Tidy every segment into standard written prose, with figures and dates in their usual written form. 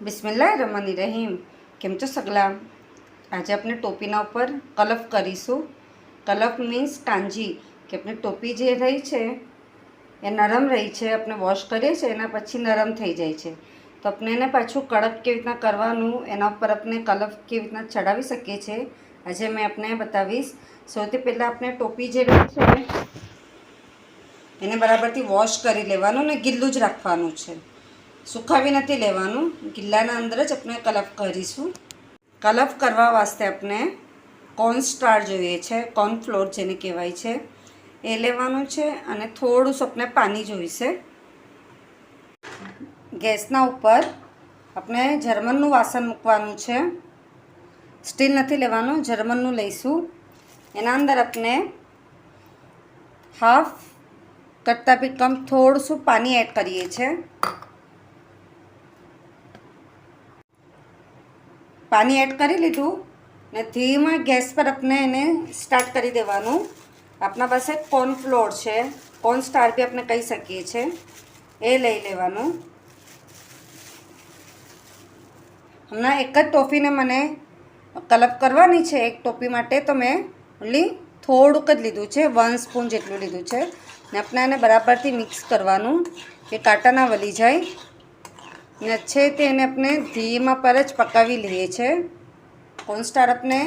બિસ્મિલ્લાહિર્રહમાનિર્રહીમ। કેમ છો સગલા? આજે આપણે ટોપીના ઉપર કલફ કરીશું। કલફ મીન્સ કાંજી, કે આપણી ટોપી જે રહી છે એ નરમ રહી છે, આપણે વોશ કરીએ છીએ એના પછી નરમ થઈ જાય છે, તો આપણે એને પાછું કડક કેવી રીતના કરવાનું, એના ઉપર આપણે કલફ કેવી રીતના ચડાવી શકીએ છીએ, આજે મેં આપને બતાવીશ। સૌથી પહેલાં આપણે ટોપી જે રહી છે એને બરાબરથી વોશ કરી લેવાનું ને ગીલું જ રાખવાનું છે, સુખાવી નથી લેવાનું। ગિલ્લાના અંદર જ આપણે કલફ કરીશું। કલફ કરવા વાસ્તે આપણે કોર્નસ્ટાર જોઈએ છે, કોર્નફ્લોર જેને કહેવાય છે એ લેવાનું છે, અને થોડું આપણે પાણી જોઈશે। ગેસના ઉપર આપણે જર્મનનું વાસણ મૂકવાનું છે, સ્ટીલ નથી લેવાનું, જર્મનનું લઈશું। એના અંદર આપણે હાફ કરતાં બી કમ થોડું પાણી એડ કરીએ છીએ। પાણી એડ કરી લીધું ને ધીમા ગેસ પર આપણે એને સ્ટાર્ટ કરી દેવાનું। આપણા પાસે કોર્નફ્લોર છે, કોર્નસ્ટાર બી આપણે કહી શકીએ છીએ, એ લઈ લેવાનું। હમણાં એક જ ટોપીને મને કલફ કરવાની છે, એક ટોપી માટે, તો મેં ઓનલી થોડુંક જ લીધું છે, 1 સ્પૂન જેટલું લીધું છે, ને આપણે એને બરાબરથી મિક્સ કરવાનું કે કાંટા ના વળી જાય, ને છે તે એને આપણે ધીમા પર જ પકાવી લઈએ છીએ। કોર્નસ્ટાર આપણે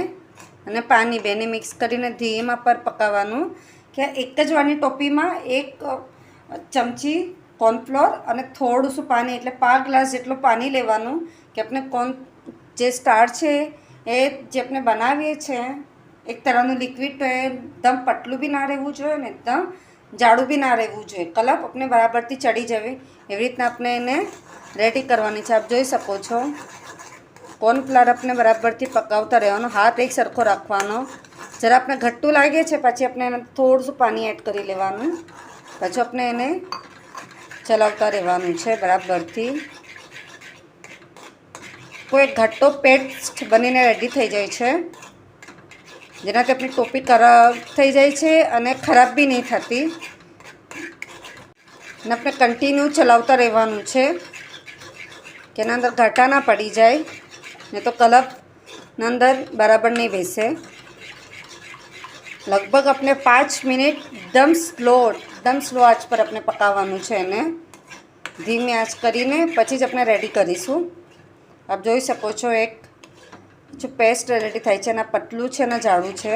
અને પાણી બેને મિક્સ કરીને ધીમા પર પકાવવાનું, કે એક જ વારની ટોપીમાં 1 ચમચી કોર્નફ્લોર અને થોડું પાણી, એટલે 1/2 ગ્લાસ જેટલું પાણી લેવાનું, કે આપણે જે સ્ટાર છે એ જે આપણે બનાવીએ છીએ એક તરહનું લિક્વિડ, તો એકદમ પતલું બી ના રહેવું જોઈએ ને એકદમ જાડું બી ના રહેવું જોઈએ, કલફ આપણે બરાબરથી ચડી જવી એવી રીતના આપણે એને રેડી કરવાની છે। આપ જોઈ શકો છો કોર્નફ્લાવર આપણે બરાબરથી પકાવતા રહેવાનો, હાથ એક સરખો રાખવાનો। જરા આપણે ઘટ્ટું લાગે છે પછી આપણે એને થોડું પાણી એડ કરી લેવાનું, પછી આપણે એને ચલાવતા રહેવાનું છે બરાબરથી। કોઈ ઘટ્ટો પેસ્ટ બનીને રેડી થઈ જાય છે, જેનાથી આપણી ટોપી ખરાબ થઈ જાય છે અને ખરાબ બી નહીં થતી, અને આપણે કન્ટિન્યુ ચલાવતા રહેવાનું છે કે એના અંદર ઘાટા ના પડી જાય, ને તો કલફના અંદર બરાબર નહીં બેસે। લગભગ આપણે 5 મિનિટ એકદમ સ્લો આંચ પર આપણે પકાવવાનું છે, એને ધીમી આંચ કરીને પછી જ આપણે રેડી કરીશું। આપ જોઈ શકો છો એક જો પેસ્ટ રેડી થાય છે, એના પતલું છે અને જાડું છે।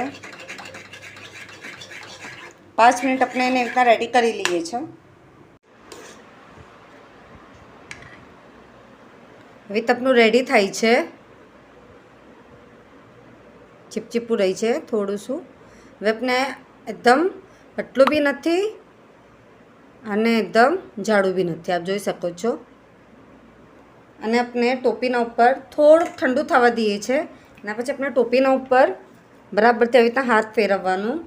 5 મિનિટ આપણે એને એકદમ રેડી કરી લઈએ છીએ। હવે તપનું રેડી થાય છે, ચીપચીપું રહી છે થોડું શું। હવે આપણે એકદમ પતલું બી નથી અને એકદમ જાડું બી નથી, આપ જોઈ શકો છો। અને આપણે ટોપીના ઉપર થોડુંક ઠંડુ થવા દઈએ છીએ, એના પછી આપણે ટોપીના ઉપર બરાબરથી આવી રીતના હાથ ફેરવવાનું,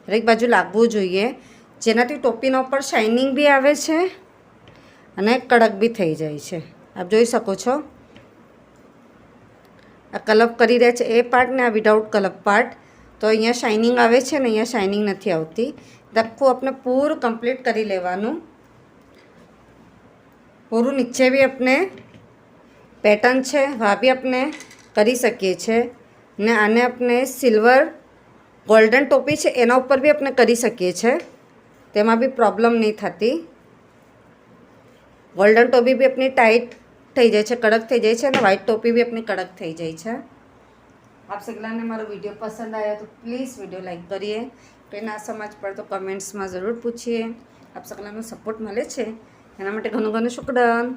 દરેક બાજુ લાગવું જોઈએ, જેનાથી ટોપીના ઉપર શાઇનિંગ બી આવે છે અને કડક બી થઈ જાય છે। આપ જોઈ શકો છો આ કલફ કરી રહ્યા છે એ પાર્ટ ને આ વિધાઉટ કલફ પાર્ટ, તો અહીંયા શાઇનિંગ આવે છે ને અહીંયા શાઇનિંગ નથી આવતી। આખું આપણે પૂરું કમ્પ્લીટ કરી લેવાનું, પૂરું નીચે બી આપણે પેટર્ન છે વા બી આપણે કરી શકીએ છીએ, ને આને આપણે સિલ્વર ગોલ્ડન ટોપી છે એના ઉપર બી આપણે કરી શકીએ છીએ, તેમાં બી પ્રોબ્લેમ નહીં થતી। ગોલ્ડન ટોપી બી આપણી ટાઈટ થઈ જાય છે, કડક થઈ જાય છે, અને વ્હાઈટ ટોપી બી આપણી કડક થઈ જાય છે। આપ સગલાને મારો વિડીયો પસંદ આવ્યો તો પ્લીઝ વિડીયો લાઈક કરીએ, કંઈ ના સમજ પડે તો કમેન્ટ્સમાં ज़रूर પૂછીએ। આપ સગલાનો સપોર્ટ મળે છે એના માટે ઘણું ઘણું શુક્રાન।